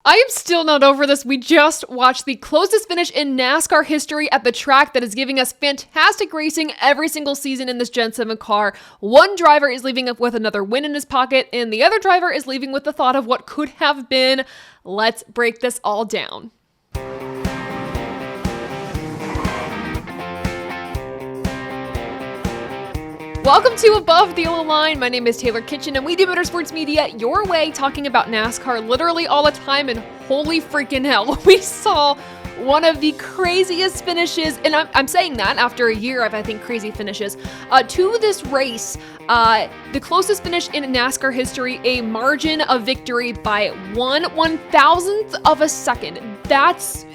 I am still not over this. We just watched the closest finish in NASCAR history at the track that is giving us fantastic racing every single season in this Gen 7 car. One driver is leaving with another win in his pocket, and the other driver is leaving with the thought of what could have been. Let's break this all down. Welcome to Above the Yellow Line. My name is Taylor Kitchen, and we do motorsports media your way, talking about NASCAR literally all the time, and holy freaking hell, we saw one of the craziest finishes, and I'm saying that after a year of, I think, crazy finishes, to this race. The closest finish in NASCAR history, a margin of victory by 1/1000th of a second. That's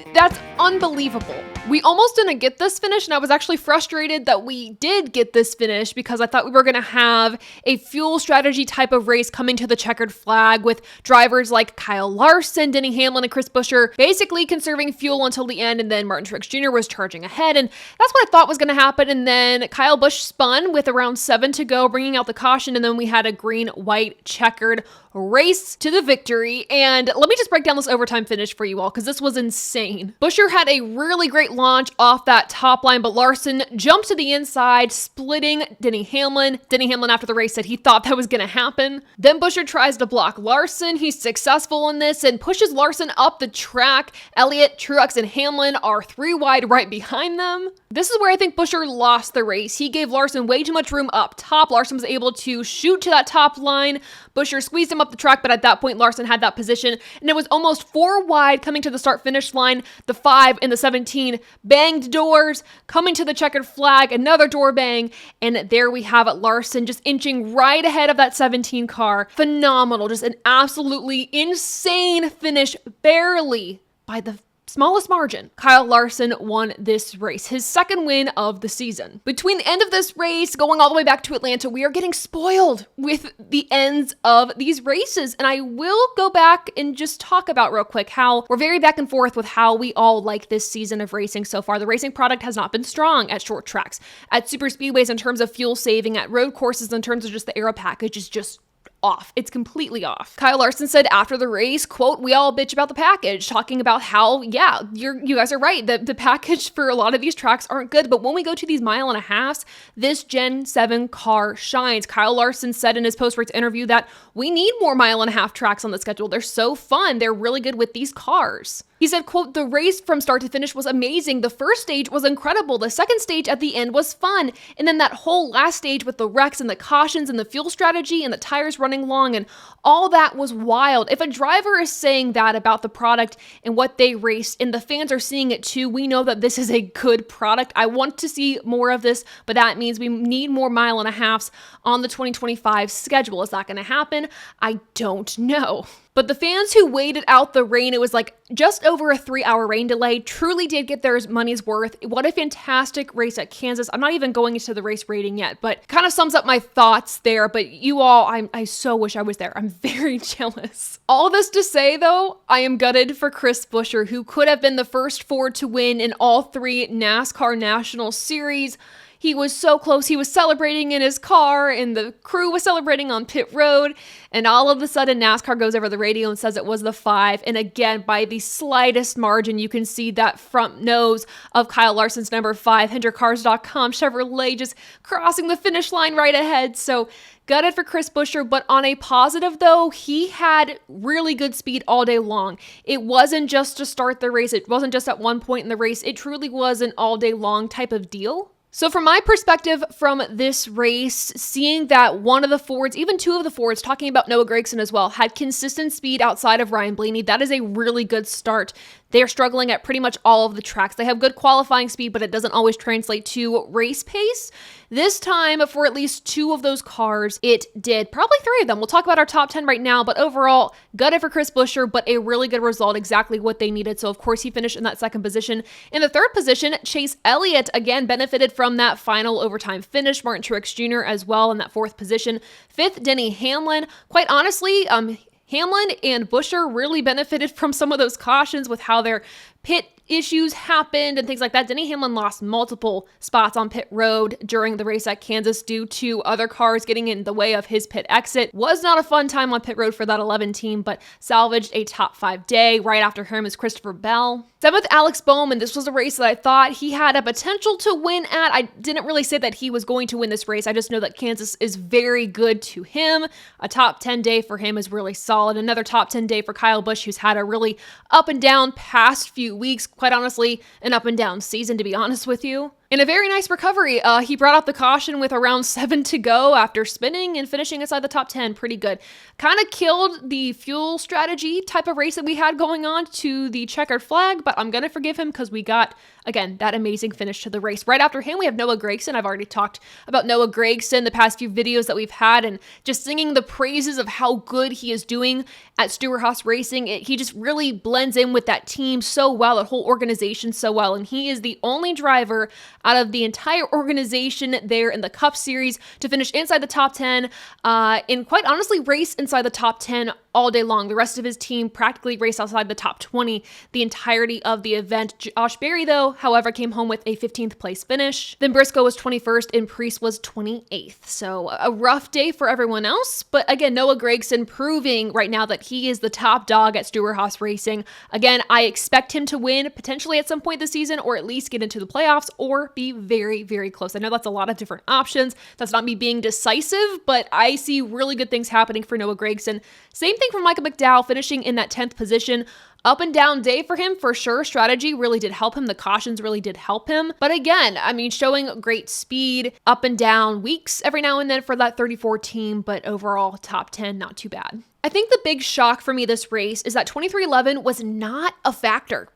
unbelievable. We almost didn't get this finish, and I was actually frustrated that we did get this finish because I thought we were going to have a fuel strategy type of race coming to the checkered flag with drivers like Kyle Larson, Denny Hamlin, and Chris Buescher basically conserving fuel until the end, and then Martin Truex Jr. was charging ahead, and that's what I thought was going to happen. And then Kyle Busch spun with around 7 to go, bringing out the caution, and then we had a green-white checkered race to the victory. And let me just break down this overtime finish for you all, because this was insane. Buescher had a really great launch off that top line, but Larson jumped to the inside, splitting Denny Hamlin. Denny Hamlin after the race said he thought that was going to happen. Then Buescher tries to block Larson. He's successful in this and pushes Larson up the track. Elliott, Truex, and Hamlin are 3 wide right behind them. This is where I think Buescher lost the race. He gave Larson way too much room up top. Larson was able to shoot to that top line. Buescher squeezed him up the track, but at that point, Larson had that position, and it was almost 4 wide coming to the start-finish line. The 5 and the 17 banged doors, coming to the checkered flag, another door bang, and there we have it, Larson just inching right ahead of that 17 car. Phenomenal, just an absolutely insane finish, barely by the smallest margin. Kyle Larson won this race, his second win of the season. Between the end of this race, going all the way back to Atlanta, we are getting spoiled with the ends of these races. And I will go back and just talk about real quick how we're very back and forth with how we all like this season of racing so far. The racing product has not been strong at short tracks, at super speedways in terms of fuel saving, at road courses in terms of just the aero package is just off. It's completely off. Kyle Larson said after the race, quote, "We all bitch about the package," talking about how, yeah, you guys are right. The package for a lot of these tracks aren't good, but when we go to these 1.5 miles, this Gen 7 car shines. Kyle Larson said in his post-race interview that we need more 1.5 mile tracks on the schedule. They're so fun. They're really good with these cars. He said, quote, "The race from start to finish was amazing. The first stage was incredible. The second stage at the end was fun. And then that whole last stage with the wrecks and the cautions and the fuel strategy and the tires running long and all that was wild." If a driver is saying that about the product and what they raced and the fans are seeing it too, we know that this is a good product. I want to see more of this, but that means we need more 1.5 miles on the 2025 schedule. Is that going to happen? I don't know. But the fans who waited out the rain, it was like just over a 3-hour rain delay, truly did get their money's worth. What a fantastic race at Kansas. I'm not even going into the race rating yet, but kind of sums up my thoughts there. But you all, I so wish I was there. I'm very jealous. All this to say, though, I am gutted for Chris Buescher, who could have been the first Ford to win in all 3 NASCAR National Series. He was so close. He was celebrating in his car, and the crew was celebrating on pit road. And all of a sudden, NASCAR goes over the radio and says it was the 5. And again, by the slightest margin, you can see that front nose of Kyle Larson's number 5, HenderCars.com Chevrolet, just crossing the finish line right ahead. So gutted for Chris Buescher, but on a positive though, he had really good speed all day long. It wasn't just to start the race. It wasn't just at one point in the race. It truly was an all day long type of deal. So from my perspective from this race, seeing that one of the Fords, even 2 of the Fords, talking about Noah Gragson as well, had consistent speed outside of Ryan Blaney, that is a really good start. They're struggling at pretty much all of the tracks. They have good qualifying speed, but it doesn't always translate to race pace. This time, for at least 2 of those cars, it did. Probably 3 of them. We'll talk about our top 10 right now, but overall, gutted for Chris Buescher, but a really good result, exactly what they needed. So, of course, he finished in that second position. In the third position, Chase Elliott, again, benefited from that final overtime finish. Martin Truex Jr. as well in that 4th position. 5th, Denny Hamlin. Quite honestly, Hamlin and Buescher really benefited from some of those cautions with how their pit issues happened and things like that. Denny Hamlin lost multiple spots on pit road during the race at Kansas due to other cars getting in the way of his pit exit. Was not a fun time on pit road for that 11 team, but salvaged a top 5 day. Right after him is Christopher Bell. 7th, Alex Bowman. This was a race that I thought he had a potential to win at. I didn't really say that he was going to win this race. I just know that Kansas is very good to him. A top 10 day for him is really solid. Another top 10 day for Kyle Busch, who's had a really up and down past few weeks. Quite honestly, an up and down season, to be honest with you. In a very nice recovery, he brought out the caution with around 7 to go after spinning and finishing inside the top 10. Pretty good. Kind of killed the fuel strategy type of race that we had going on to the checkered flag, but I'm going to forgive him because we got, again, that amazing finish to the race. Right after him, we have Noah Gragson. I've already talked about Noah Gragson the past few videos that we've had and just singing the praises of how good he is doing at Stewart-Haas Racing. He just really blends in with that team so well, that whole organization so well, and he is the only driver out of the entire organization there in the Cup Series to finish inside the top 10 and quite honestly race inside the top 10 all day long. The rest of his team practically raced outside the top 20 the entirety of the event. Josh Berry, though, however, came home with a 15th place finish. Then Briscoe was 21st and Priest was 28th. So a rough day for everyone else. But again, Noah Gragson proving right now that he is the top dog at Stewart-Haas Racing. Again, I expect him to win potentially at some point this season or at least get into the playoffs or be very, very close. I know that's a lot of different options. That's not me being decisive, but I see really good things happening for Noah Gragson. Same thing for Michael McDowell, finishing in that 10th position. Up and down day for him, for sure. Strategy really did help him. The cautions really did help him. But again, I mean, showing great speed, up and down weeks every now and then for that 34 team, but overall top 10, not too bad. I think the big shock for me this race is that 2311 was not a factor.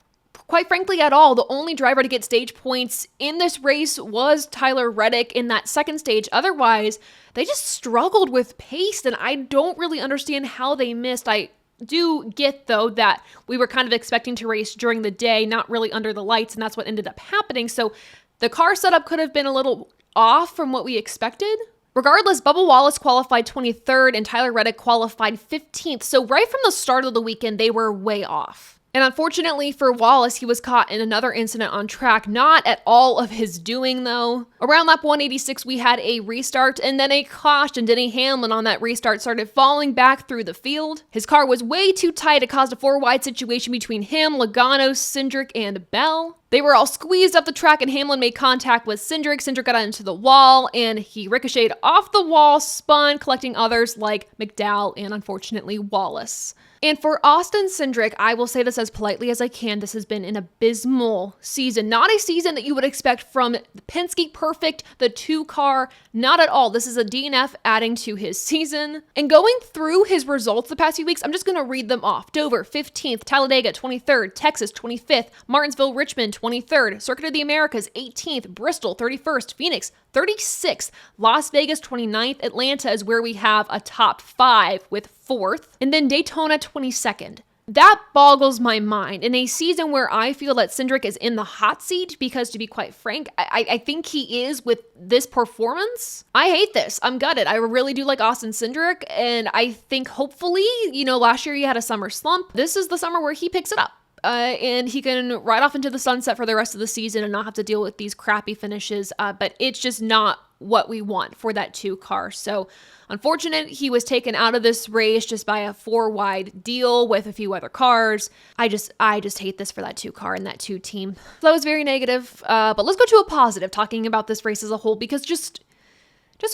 Quite frankly, at all. The only driver to get stage points in this race was Tyler Reddick in that second stage. Otherwise, they just struggled with pace, and I don't really understand how they missed. I do get, though, that we were kind of expecting to race during the day, not really under the lights, and that's what ended up happening. So the car setup could have been a little off from what we expected. Regardless, Bubba Wallace qualified 23rd and Tyler Reddick qualified 15th. So right from the start of the weekend, they were way off. And unfortunately for Wallace, he was caught in another incident on track, not at all of his doing though. Around lap 186, we had a restart and then a caution. Denny Hamlin on that restart started falling back through the field. His car was way too tight. It caused a 4-wide situation between him, Logano, Cindric, and Bell. They were all squeezed up the track and Hamlin made contact with Cindric. Cindric got into the wall and he ricocheted off the wall, spun, collecting others like McDowell and unfortunately Wallace. And for Austin Cindric, I will say this as politely as I can, this has been an abysmal season. Not a season that you would expect from the Penske Perfect, the 2-car, not at all. This is a DNF adding to his season. And going through his results the past few weeks, I'm just going to read them off. Dover, 15th, Talladega, 23rd, Texas, 25th, Martinsville, Richmond, 23rd, Circuit of the Americas, 18th, Bristol, 31st, Phoenix, 36th, Las Vegas, 29th, Atlanta is where we have a top 5 with 4th, and then Daytona, 22nd. That boggles my mind in a season where I feel that Cindric is in the hot seat because, to be quite frank, I think he is with this performance. I hate this. I'm gutted. I really do like Austin Cindric, and I think hopefully, last year he had a summer slump. This is the summer where he picks it up. And he can ride off into the sunset for the rest of the season and not have to deal with these crappy finishes. But it's just not what we want for that 2-car. So unfortunate he was taken out of this race just by a 4-wide deal with a few other cars. I just hate this for that 2-car and that 2 team. So that was very negative. But let's go to a positive talking about this race as a whole, because just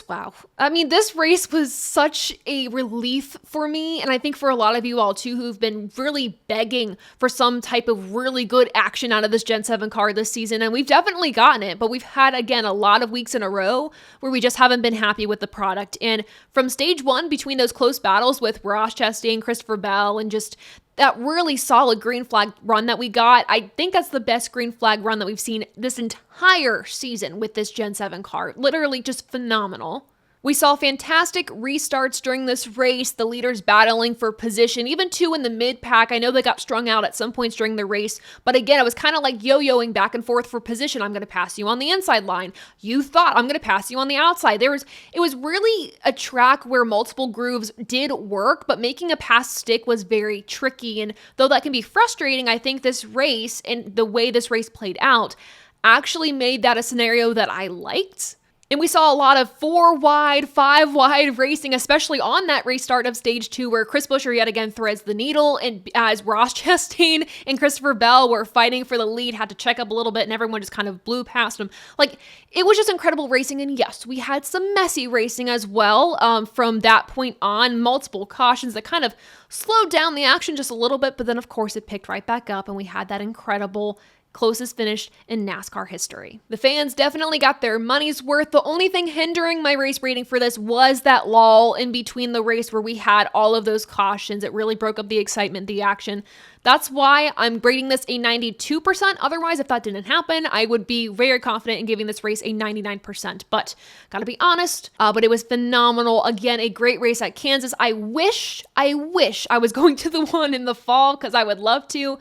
wow. I mean, this race was such a relief for me, and I think for a lot of you all too who've been really begging for some type of really good action out of this Gen 7 car this season, and we've definitely gotten it, but we've had, again, a lot of weeks in a row where we just haven't been happy with the product. And from stage 1, between those close battles with Ross Chastain, Christopher Bell, and just that really solid green flag run that we got, I think that's the best green flag run that we've seen this entire season with this Gen 7 car. Literally just phenomenal. We saw fantastic restarts during this race, the leaders battling for position, even two in the mid-pack. I know they got strung out at some points during the race, but again, it was kind of like yo-yoing back and forth for position. I'm going to pass you on the inside line. You thought I'm going to pass you on the outside. It was really a track where multiple grooves did work, but making a pass stick was very tricky. And though that can be frustrating, I think this race and the way this race played out actually made that a scenario that I liked. And we saw a lot of 4 wide, 5 wide racing, especially on that restart of stage 2, where Chris Buescher yet again threads the needle, and as Ross Chastain and Christopher Bell were fighting for the lead, had to check up a little bit, and everyone just kind of blew past them. Like, it was just incredible racing, and yes, we had some messy racing as well from that point on. Multiple cautions that kind of slowed down the action just a little bit, but then of course it picked right back up, and we had that incredible closest finish in NASCAR history. The fans definitely got their money's worth. The only thing hindering my race rating for this was that lull in between the race where we had all of those cautions. It really broke up the excitement, the action. That's why I'm grading this a 92%. Otherwise, if that didn't happen, I would be very confident in giving this race a 99%. But gotta be honest, but it was phenomenal. Again, a great race at Kansas. I wish I was going to the one in the fall, because I would love to.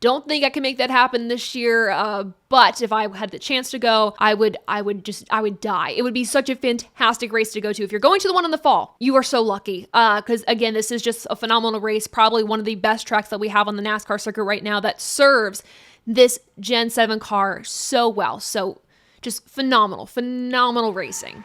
Don't think I can make that happen this year, but if I had the chance to go, I would die. It would be such a fantastic race to go to. If you're going to the one in the fall, you are so lucky, because again, this is just a phenomenal race, probably one of the best tracks that we have on the NASCAR circuit right now that serves this Gen 7 car so well. So just phenomenal racing.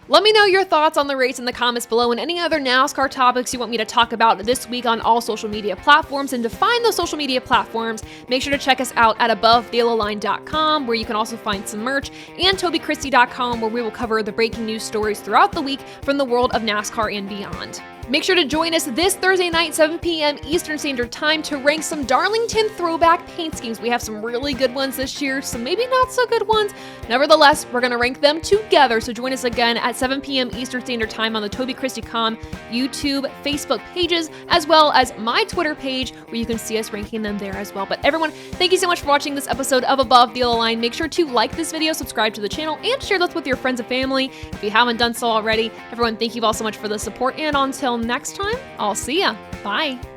Let me know your thoughts on the race in the comments below, and any other NASCAR topics you want me to talk about this week on all social media platforms. And to find those social media platforms, make sure to check us out at AboveTheYellowLine.com, where you can also find some merch, and TobyChristieCom, where we will cover the breaking news stories throughout the week from the world of NASCAR and beyond. Make sure to join us this Thursday night, 7 p.m. Eastern Standard Time, to rank some Darlington throwback paint schemes. We have some really good ones this year, some maybe not so good ones. Nevertheless, we're going to rank them together. So join us again at 7 p.m. Eastern Standard Time on the TobyChristieCom YouTube, Facebook pages, as well as my Twitter page, where you can see us ranking them there as well. But everyone, thank you so much for watching this episode of Above the Yellow Line. Make sure to like this video, subscribe to the channel, and share this with your friends and family if you haven't done so already. Everyone, thank you all so much for the support, and until next time, I'll see ya. Bye.